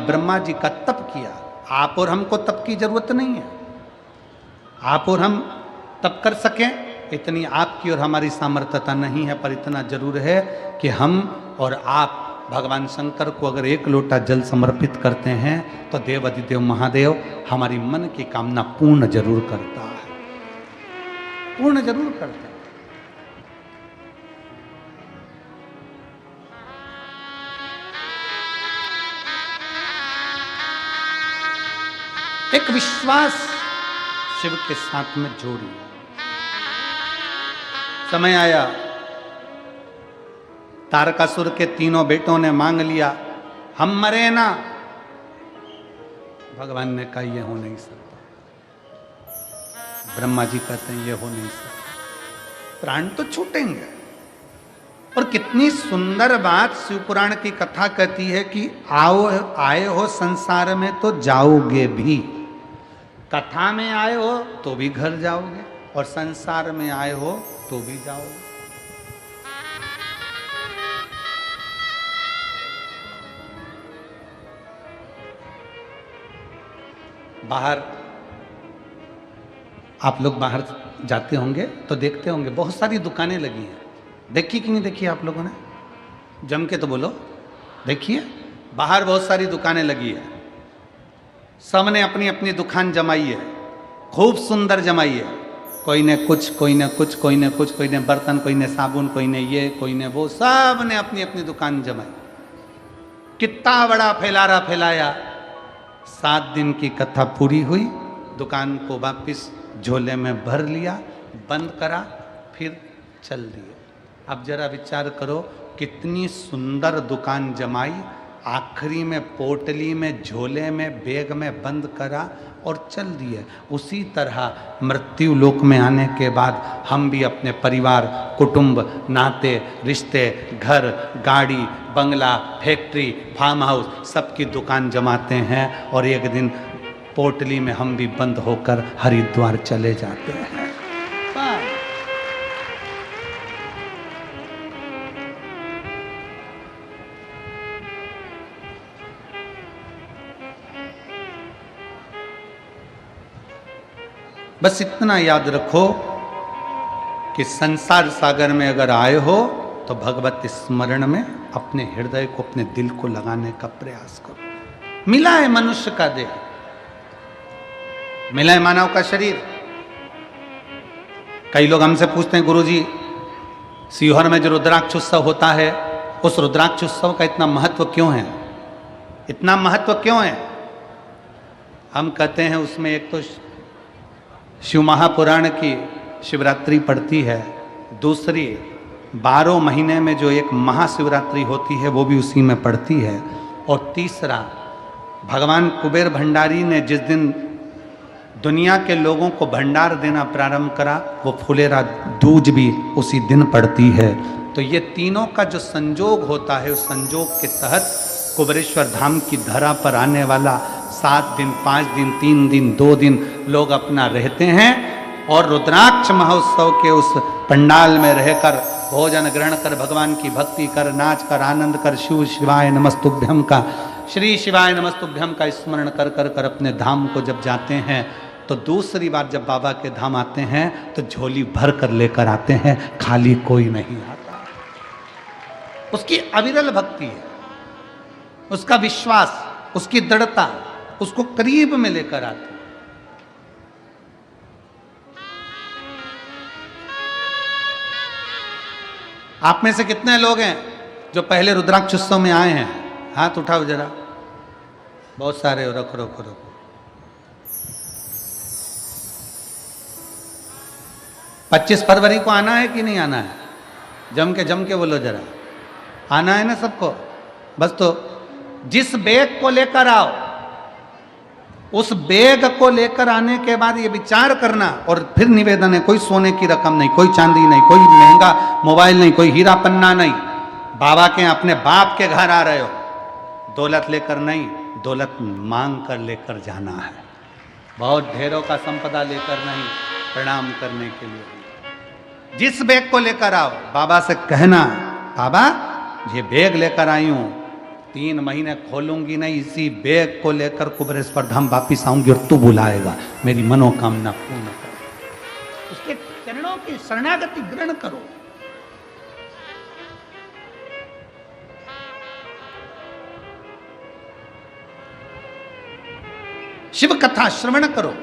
ब्रह्मा जी का तप किया। आप और हमको तप की जरूरत नहीं है, आप और हम तप कर सकें इतनी आपकी और हमारी सामर्थ्यता नहीं है, पर इतना जरूर है कि हम और आप भगवान शंकर को अगर एक लोटा जल समर्पित करते हैं तो देव अधिदेव महादेव हमारी मन की कामना पूर्ण जरूर करता है, पूर्ण जरूर करता है। एक विश्वास शिव के साथ में जोड़ी। समय आया, तारकासुर के तीनों बेटों ने मांग लिया हम मरे ना। भगवान ने कहा यह हो नहीं सकता। ब्रह्मा जी कहते हैं यह हो नहीं सकता, प्राण तो छूटेंगे। और कितनी सुंदर बात शिवपुराण की कथा कहती है कि आओ आए हो संसार में तो जाओगे भी। कथा में आए हो तो भी घर जाओगे और संसार में आए हो तो भी जाओगे। बाहर आप लोग बाहर जाते होंगे तो देखते होंगे बहुत सारी दुकानें लगी हैं। देखी कि नहीं देखी आप लोगों ने? जम के तो बोलो। देखिए बाहर बहुत सारी दुकानें लगी है, सबने अपनी अपनी दुकान जमाई है, खूब सुंदर जमाई है। कोई ने कुछ, कोई ने कुछ, कोई ने कुछ, कोई ने बर्तन, कोई ने साबुन, कोई ने ये, कोई ने वो, सब ने अपनी अपनी दुकान जमाई। कितना बड़ा फैलारा फैलाया। 7 दिन की कथा पूरी हुई, दुकान को वापिस झोले में भर लिया, बंद करा, फिर चल दिए। अब जरा विचार करो कितनी सुंदर दुकान जमाई, आखिरी में पोटली में, झोले में, बैग में बंद करा और चल दिए। उसी तरह मृत्यु लोक में आने के बाद हम भी अपने परिवार, कुटुंब, नाते, रिश्ते, घर, गाड़ी, बंगला, फैक्ट्री, फार्म हाउस, सबकी दुकान जमाते हैं और एक दिन पोटली में हम भी बंद होकर हरिद्वार चले जाते हैं। बस इतना याद रखो कि संसार सागर में अगर आए हो तो भगवत स्मरण में अपने हृदय को, अपने दिल को लगाने का प्रयास करो। मिला है मनुष्य का देह, मिला है मानव का शरीर। कई लोग हमसे पूछते हैं गुरुजी सीहोर में जो रुद्राक्ष उत्सव होता है उस रुद्राक्ष उत्सव का इतना महत्व क्यों है, इतना महत्व क्यों है? हम कहते हैं उसमें एक तो शिव महापुराण की शिवरात्रि पड़ती है, दूसरी 12 महीने में जो एक महाशिवरात्रि होती है वो भी उसी में पड़ती है, और तीसरा भगवान कुबेर भंडारी ने जिस दिन दुनिया के लोगों को भंडार देना प्रारंभ करा वो फुलेरा दूज भी उसी दिन पड़ती है। तो ये तीनों का जो संजोग होता है उस संजोग के तहत कुबेरेश्वर धाम की धरा पर आने वाला 7 दिन, 5 दिन, 3 दिन, 2 दिन लोग अपना रहते हैं और रुद्राक्ष महोत्सव के उस पंडाल में रहकर भोजन ग्रहण कर, भगवान की भक्ति कर, नाच कर, आनंद कर, शिव शिवाय नमस्तुभ्यम का, श्री शिवाय नमस्तुभ्यम का स्मरण कर कर कर अपने धाम को जब जाते हैं तो दूसरी बार जब बाबा के धाम आते हैं तो झोली भर कर लेकर आते हैं, खाली कोई नहीं आता। उसकी अविरल भक्ति है, उसका विश्वास, उसकी दृढ़ता उसको करीब में लेकर आती। आप में से कितने लोग हैं जो पहले रुद्राक्ष उत्सव में आए हैं? हाथ उठाओ जरा। बहुत सारे हो, रखो रखो रखो। 25 फरवरी को आना है कि नहीं आना है? जम के बोलो जरा। आना है ना सबको? बस तो जिस बैग को लेकर आओ उस बैग को लेकर आने के बाद ये विचार करना, और फिर निवेदन है कोई सोने की रकम नहीं, कोई चांदी नहीं, कोई महंगा मोबाइल नहीं, कोई हीरा पन्ना नहीं। बाबा के अपने बाप के घर आ रहे हो, दौलत लेकर नहीं, दौलत मांग कर लेकर जाना है। बहुत ढेरों का संपदा लेकर नहीं, प्रणाम करने के लिए। जिस बैग को लेकर आओ बाबा से कहना बाबा ये बैग लेकर आई हूं, 3 महीने खोलूंगी नहीं, इसी बैग को लेकर कुबेरेश्वर धाम वापिस आऊंगी और तू बुलाएगा, मेरी मनोकामना पूर्ण कर। उसके चरणों की शरणागति ग्रहण करो। शिव कथा श्रवण करो,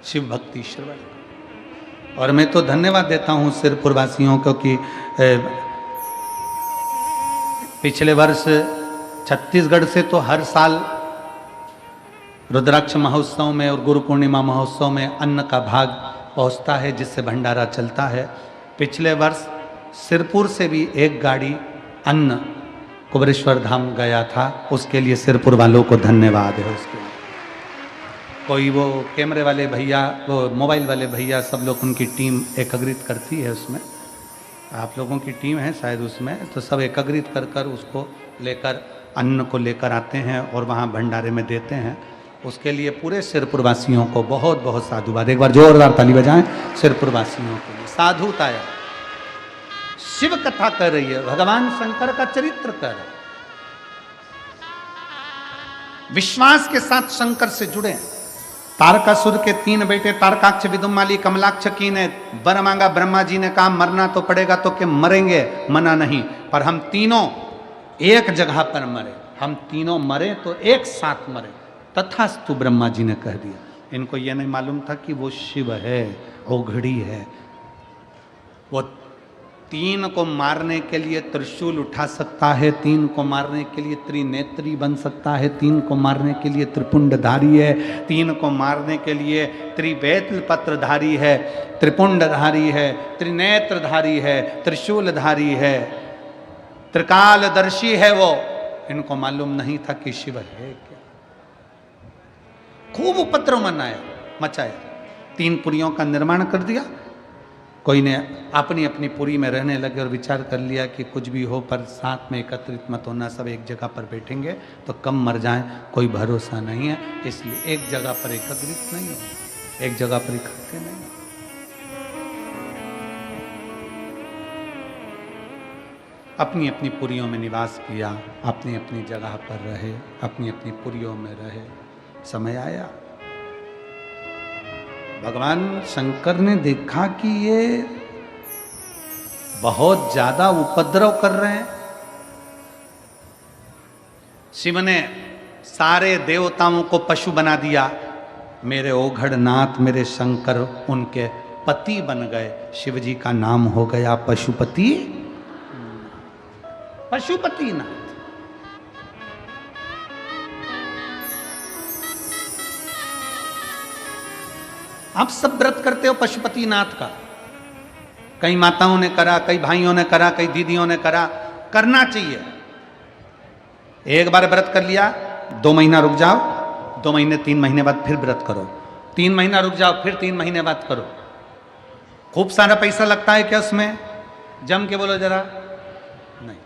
शिव भक्ति श्रवण करो। और मैं तो धन्यवाद देता हूं सिरपुर वासियों को कि पिछले वर्ष छत्तीसगढ़ से तो हर साल रुद्राक्ष महोत्सव में और गुरु पूर्णिमा महोत्सव में अन्न का भाग पहुंचता है, जिससे भंडारा चलता है। पिछले वर्ष सिरपुर से भी एक गाड़ी अन्न कुबेरेश्वर धाम गया था, उसके लिए सिरपुर वालों को धन्यवाद है। उसके कोई वो कैमरे वाले भैया, वो मोबाइल वाले भैया, सब लोग उनकी टीम एकत्रित करती है, उसमें आप लोगों की टीम है शायद उसमें, तो सब एकत्रित कर कर उसको लेकर अन्न को लेकर आते हैं और वहाँ भंडारे में देते हैं। उसके लिए पूरे सिरपुर वासियों को बहुत बहुत साधुवाद। एक बार जोरदार ताली बजाएं सिरपुर वासियों के लिए। साधुताया शिव कथा कर रही है, भगवान शंकर का चरित्र कर रहा है। विश्वास के साथ शंकर से जुड़े। तारकासुर के 3 बेटे तारकाक्ष, विदुमाली, कमलाक्ष की ने वर मांगा। ब्रह्मा जी ने कहा मरना तो पड़ेगा, तो कि मरेंगे, मना नहीं, पर हम तीनों एक जगह पर मरे। हम तीनों मरे तो एक साथ मरे। तथास्तु ब्रह्मा जी ने कह दिया। इनको यह नहीं मालूम था कि वो शिव है, ओघड़ी है। वो 3 को मारने के लिए त्रिशूल उठा सकता है, 3 को मारने के लिए त्रिनेत्री बन सकता है, 3 को मारने के लिए त्रिपुंडधारी है, 3 को मारने के लिए त्रिवेत्र पत्रधारी है, त्रिपुंडधारी है, त्रिनेत्रधारी है, त्रिशूलधारी है, त्रिकालदर्शी है वो। इनको मालूम नहीं था कि शिव है क्या। खूब उपद्रव मचाया, 3 पुरियों का निर्माण कर दिया। कोई ने अपनी अपनी पुरी में रहने लगे और विचार कर लिया कि कुछ भी हो पर साथ में एकत्रित मत होना, सब एक जगह पर बैठेंगे तो कम मर जाएं, कोई भरोसा नहीं है, इसलिए एक जगह पर एकत्रित नहीं हो, एक जगह पर इकट्ठे नहीं हो। अपनी अपनी पुरियों में निवास किया, अपनी अपनी जगह पर रहे, अपनी अपनी पुरियों में रहे। समय आया भगवान शंकर ने देखा कि ये बहुत ज्यादा उपद्रव कर रहे हैं। शिव ने सारे देवताओं को पशु बना दिया। मेरे ओघड़नाथ, मेरे शंकर उनके पति बन गए। शिव जी का नाम हो गया पशुपति, पशुपतिनाथ। आप सब व्रत करते हो पशुपतिनाथ का। कई माताओं ने करा, कई भाइयों ने करा, कई दीदियों ने करा। करना चाहिए। एक बार व्रत कर लिया, 2 महीना रुक जाओ, 2 महीने 3 महीने बाद फिर व्रत करो, 3 महीना रुक जाओ, फिर 3 महीने बाद करो। खूब सारा पैसा लगता है क्या उसमें? जम के बोलो जरा। नहीं।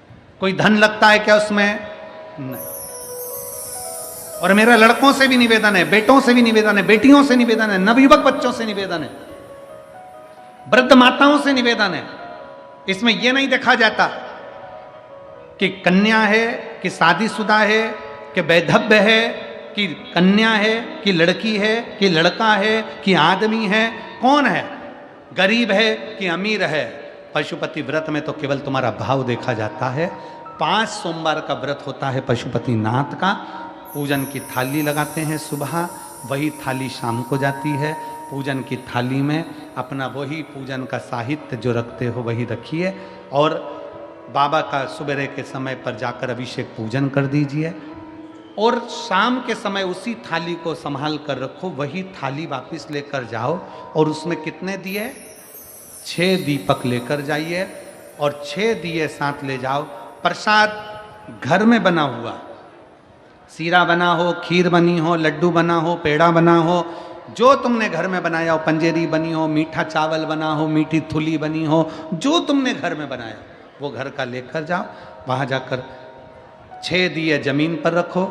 कोई धन लगता है क्या उसमें? नहीं। और मेरा लड़कों से भी निवेदन है, बेटों से भी निवेदन है, बेटियों से निवेदन है, नवयुवक बच्चों से निवेदन है, वृद्ध माताओं से निवेदन है। इसमें यह नहीं देखा जाता कि कन्या है कि शादीशुदा है कि वैधव्य है कि कन्या है कि लड़की है कि लड़का है कि आदमी है, कौन है, गरीब है कि अमीर है। पशुपति व्रत में तो केवल तुम्हारा भाव देखा जाता है। 5 सोमवार का व्रत होता है पशुपतिनाथ का। पूजन की थाली लगाते हैं सुबह, वही थाली शाम को जाती है। पूजन की थाली में अपना वही पूजन का साहित्य जो रखते हो वही रखिए, और बाबा का सुबह के समय पर जाकर अभिषेक पूजन कर दीजिए, और शाम के समय उसी थाली को संभाल कर रखो। वही थाली वापस लेकर जाओ और उसमें कितने दिए? 6 दीपक लेकर जाइए और 6 दिए साथ ले जाओ। प्रसाद घर में बना हुआ, सीरा बना हो, खीर बनी हो, लड्डू बना हो, पेड़ा बना हो, जो तुमने घर में बनाया हो, पंजेरी बनी हो, मीठा चावल बना हो, मीठी थुली बनी हो, जो तुमने घर में बनाया वो घर का लेकर जाओ। वहाँ जाकर 6 दिए जमीन पर रखो,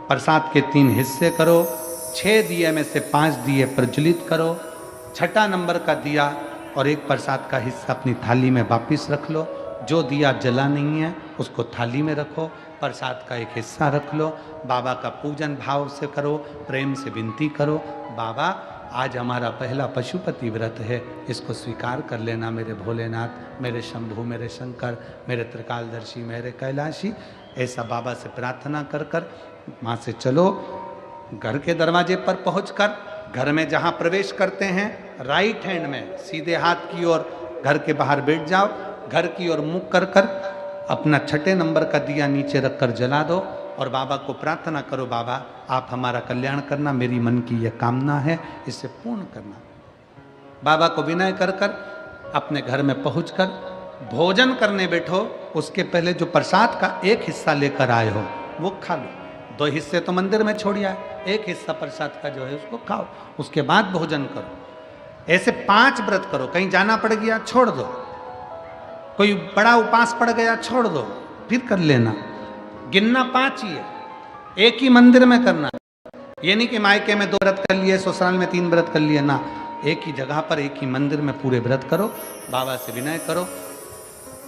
प्रसाद के 3 हिस्से करो, 6 दिए में से 5 दिए प्रज्वलित करो, 6ठा नंबर का दिया और एक प्रसाद का हिस्सा अपनी थाली में वापिस रख लो। जो दिया जला नहीं है उसको थाली में रखो, प्रसाद का एक हिस्सा रख लो, बाबा का पूजन भाव से करो, प्रेम से विनती करो, बाबा आज हमारा पहला पशुपति व्रत है, इसको स्वीकार कर लेना मेरे भोलेनाथ, मेरे शंभु, मेरे शंकर, मेरे त्रिकालदर्शी, मेरे कैलाशी। ऐसा बाबा से प्रार्थना कर कर वहाँ से चलो। घर के दरवाजे पर पहुंचकर घर में जहाँ प्रवेश करते हैं राइट हैंड में सीधे हाथ की ओर घर के बाहर बैठ जाओ, घर की ओर मुख कर कर अपना 6 नंबर का दिया नीचे रखकर जला दो और बाबा को प्रार्थना करो, बाबा आप हमारा कल्याण करना, मेरी मन की यह कामना है, इसे पूर्ण करना। बाबा को विनय कर कर अपने घर में पहुंचकर भोजन करने बैठो, उसके पहले जो प्रसाद का एक हिस्सा लेकर आए हो वो खा लो। 2 हिस्से तो मंदिर में छोड़िया, एक हिस्सा प्रसाद का जो है उसको खाओ, उसके बाद भोजन करो। ऐसे 5 व्रत करो। कहीं जाना पड़ गया छोड़ दो, कोई बड़ा उपास पड़ गया छोड़ दो, फिर कर लेना। गिनना 5 ही है, एक ही मंदिर में करना। ये नहीं कि मायके में 2 व्रत कर लिए, ससुराल में 3 व्रत कर लिए ना, एक ही जगह पर एक ही मंदिर में पूरे व्रत करो, बाबा से विनय करो।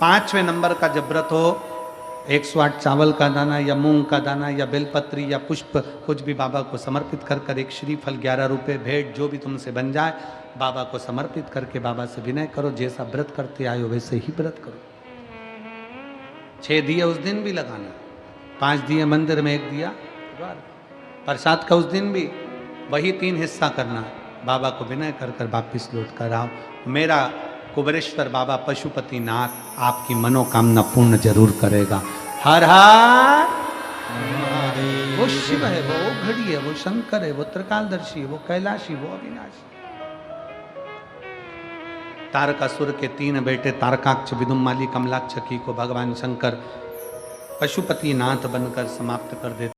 5वें नंबर का जब व्रत हो, 108 चावल का दाना या मूंग का दाना या बेलपत्री या पुष्प कुछ भी बाबा को समर्पित कर कर, एक श्रीफल 11 रुपये भेंट जो भी तुमसे बन जाए बाबा को समर्पित करके बाबा से विनय करो, जैसा व्रत करते आए हो वैसे ही व्रत करो। 6 दिए उस दिन भी लगाना, 5 दिए मंदिर में, 1 दिया प्रसाद का उस दिन भी वही 3 हिस्सा करना। बाबा को विनय कर कर वापिस लौट कर आओ। मेरा कुबेरेश्वर बाबा पशुपति नाथ आपकी मनोकामना पूर्ण जरूर करेगा। हर हर वो शिव है, वो घड़ी है, वो शंकर है, वो त्रिकालदर्शी है, वो कैलाशी, वो अविनाशी। तारकासुर के 3 बेटे तारकाक्ष, विदुमाली, कमलाक्ष की को भगवान शंकर पशुपति नाथ बनकर समाप्त कर देते।